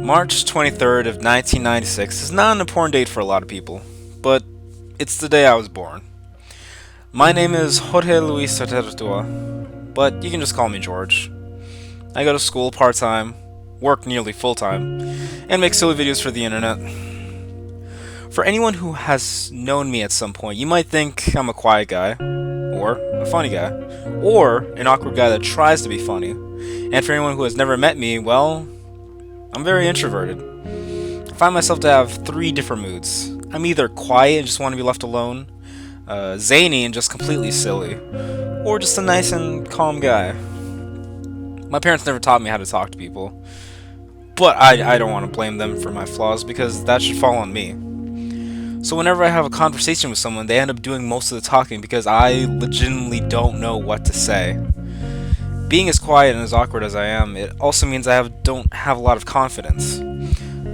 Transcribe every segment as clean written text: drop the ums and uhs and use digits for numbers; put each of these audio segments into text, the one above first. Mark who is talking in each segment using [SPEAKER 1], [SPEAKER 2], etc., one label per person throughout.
[SPEAKER 1] March 23rd of 1996 is not an important date for a lot of people, but it's the day I was born. My name is Jorge Luis Satertua, but you can just call me George. I go to school part-time, work nearly full-time, and make silly videos for the internet. For anyone who has known me at some point, you might think I'm a quiet guy, or a funny guy, or an awkward guy that tries to be funny. And for anyone who has never met me, well, I'm very introverted. I find myself to have three different moods. I'm either quiet and just want to be left alone, zany and just completely silly, or just a nice and calm guy. My parents never taught me how to talk to people, but I don't want to blame them for my flaws because that should fall on me. So whenever I have a conversation with someone, they end up doing most of the talking because I legitimately don't know what to say. Being as quiet and as awkward as I am, it also means I don't have a lot of confidence.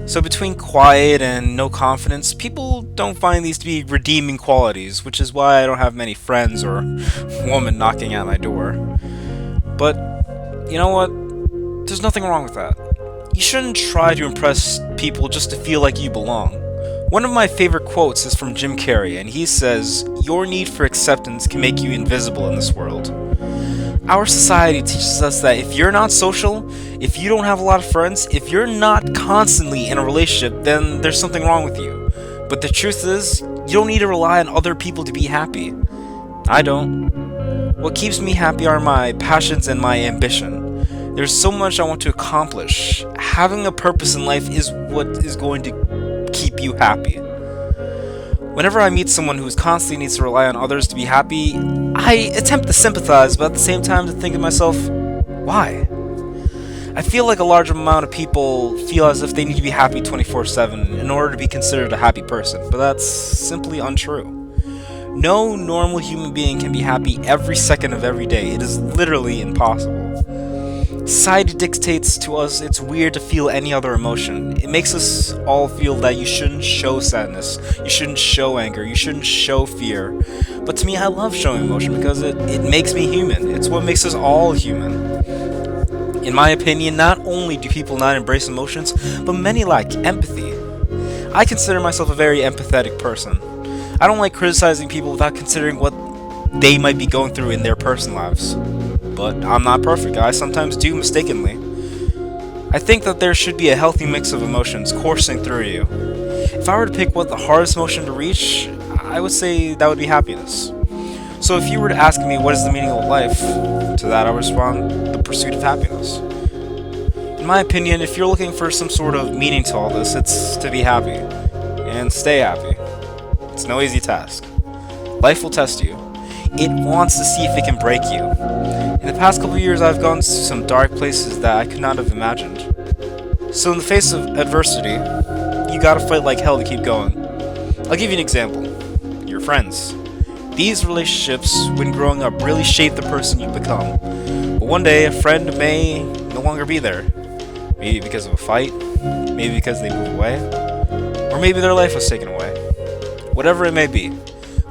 [SPEAKER 1] So between quiet and no confidence, people don't find these to be redeeming qualities, which is why I don't have many friends or woman knocking at my door. But, you know what? There's nothing wrong with that. You shouldn't try to impress people just to feel like you belong. One of my favorite quotes is from Jim Carrey, and he says, "Your need for acceptance can make you invisible in this world." Our society teaches us that if you're not social, if you don't have a lot of friends, if you're not constantly in a relationship, then there's something wrong with you. But the truth is, you don't need to rely on other people to be happy. I don't. What keeps me happy are my passions and my ambition. There's so much I want to accomplish. Having a purpose in life is what is going to keep you happy. Whenever I meet someone who constantly needs to rely on others to be happy, I attempt to sympathize, but at the same time to think to myself, why? I feel like a large amount of people feel as if they need to be happy 24/7 in order to be considered a happy person, but that's simply untrue. No normal human being can be happy every second of every day. It is literally impossible. Society dictates to us it's weird to feel any other emotion. It makes us all feel that you shouldn't show sadness, you shouldn't show anger, you shouldn't show fear. But to me, I love showing emotion because it makes me human. It's what makes us all human. In my opinion, not only do people not embrace emotions, but many lack empathy. I consider myself a very empathetic person. I don't like criticizing people without considering what they might be going through in their personal lives. But I'm not perfect. I sometimes do mistakenly. I think that there should be a healthy mix of emotions coursing through you. If I were to pick what the hardest emotion to reach, I would say that would be happiness. So if you were to ask me what is the meaning of life, to that I would respond, the pursuit of happiness. In my opinion, if you're looking for some sort of meaning to all this, it's to be happy. And stay happy. It's no easy task. Life will test you. It wants to see if it can break you. In the past couple of years, I've gone to some dark places that I could not have imagined. So in the face of adversity, you gotta fight like hell to keep going. I'll give you an example. Your friends. These relationships, when growing up, really shape the person you become. But one day, a friend may no longer be there. Maybe because of a fight, maybe because they moved away, or maybe their life was taken away. Whatever it may be,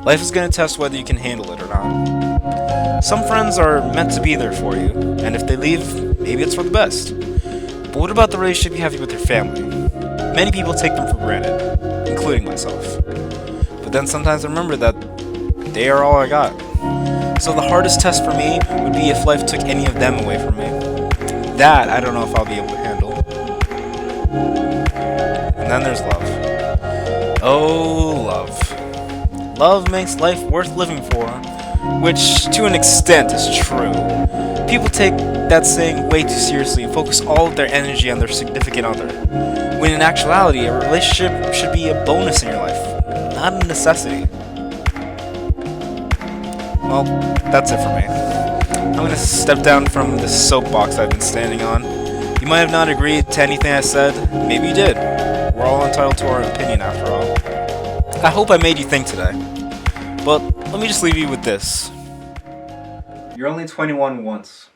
[SPEAKER 1] life is going to test whether you can handle it or not. Some friends are meant to be there for you, and if they leave, maybe it's for the best. But what about the relationship you have with your family? Many people take them for granted, including myself. But then sometimes I remember that they are all I got. So the hardest test for me would be if life took any of them away from me. That I don't know if I'll be able to handle. And then there's love. Oh, love. Love makes life worth living for, which to an extent is true. People take that saying way too seriously and focus all of their energy on their significant other, when in actuality a relationship should be a bonus in your life, not a necessity. Well, that's it for me. I'm going to step down from this soapbox I've been standing on. You might have not agreed to anything I said, maybe you did. We're all entitled to our opinion after all. I hope I made you think today. But let me just leave you with this. You're only 21 once.